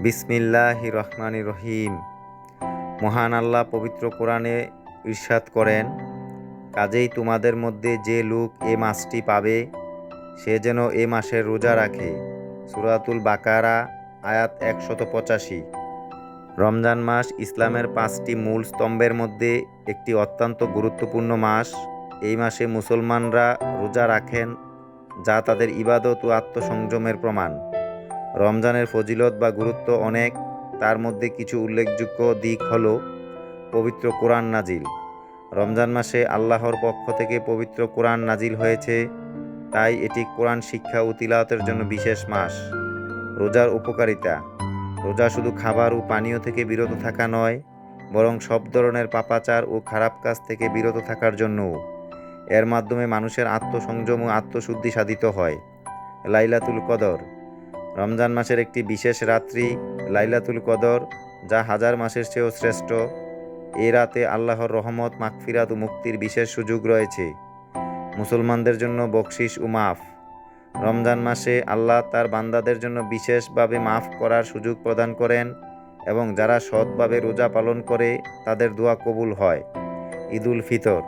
বিসমিল্লাহির রহমানির রহিম। মহান আল্লাহ পবিত্র কোরআনে ইরশাদ করেন, কাজেই তোমাদের মধ্যে যে লোক এ মাসটি পাবে সে যেন এ মাসের রোজা রাখে। সূরাতুল বাকারা আয়াত ১৮৫। রমজান মাস ইসলামের ৫টি মূল স্তম্ভের মধ্যে একটি অত্যন্ত গুরুত্বপূর্ণ মাস। এই মাসে মুসলমানরা রোজা রাখেন, যা তাদের ইবাদত ও আত্মসংযমের প্রমাণ। রমজানের ফজিলত বা গুরুত্ব অনেক, তার মধ্যে কিছু উল্লেখযোগ্য দিক হল: পবিত্র কোরআন নাজিল। রমজান মাসে আল্লাহর পক্ষ থেকে পবিত্র কোরআন নাজিল হয়েছে, তাই এটি কোরআন শিক্ষা ও তিলাওয়াতের জন্য বিশেষ মাস। রোজার উপকারিতা: রোজা শুধু খাবার ও পানীয় থেকে বিরত থাকা নয়, বরং সব ধরনের পাপাচার ও খারাপ কাজ থেকে বিরত থাকার জন্যও। এর মাধ্যমে মানুষের আত্মসংযম ও আত্মশুদ্ধি সাধিত হয়। লাইলাতুল কদর: রমজান মাসের একটি বিশেষ রাত্রি লাইলাতুল কদর, যা হাজার মাসের চেয়েও শ্রেষ্ঠ। এই রাতে আল্লাহর রহমত, মাগফিরাত ও মুক্তির বিশেষ সুযোগ রয়েছে। মুসলমানদের জন্য বকশিশ ও মাফ: রমজান মাসে আল্লাহ তার বান্দাদের জন্য বিশেষভাবে মাফ করার সুযোগ প্রদান করেন এবং যারা সৎভাবে রোজা পালন করে তাদের দোয়া কবুল হয়। ঈদুল ফিতর: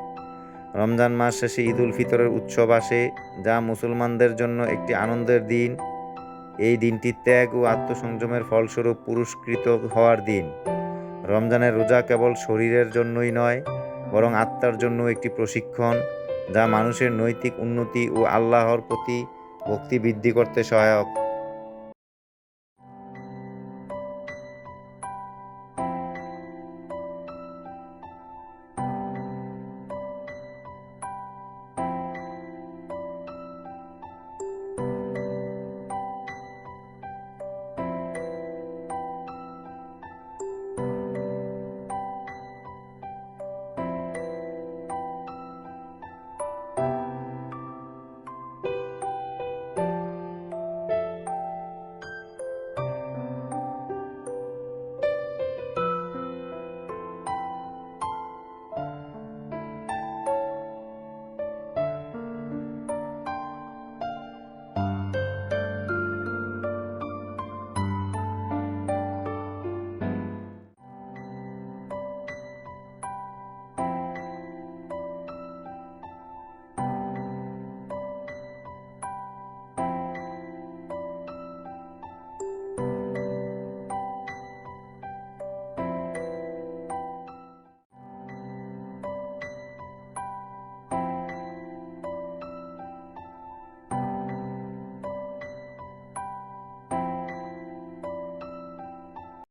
রমজান মাস শেষে ঈদুল ফিতরের উৎসব আসে, যা মুসলমানদের জন্য একটি আনন্দের দিন। এই দিনটি ত্যাগ ও আত্মসংযমের ফলস্বরূপ পুরস্কৃত হওয়ার দিন। রমজানের রোজা কেবল শরীরের জন্যই নয়, বরং আত্মার জন্য একটি প্রশিক্ষণ, যা মানুষের নৈতিক উন্নতি ও আল্লাহর প্রতি ভক্তি বৃদ্ধি করতে সহায়ক।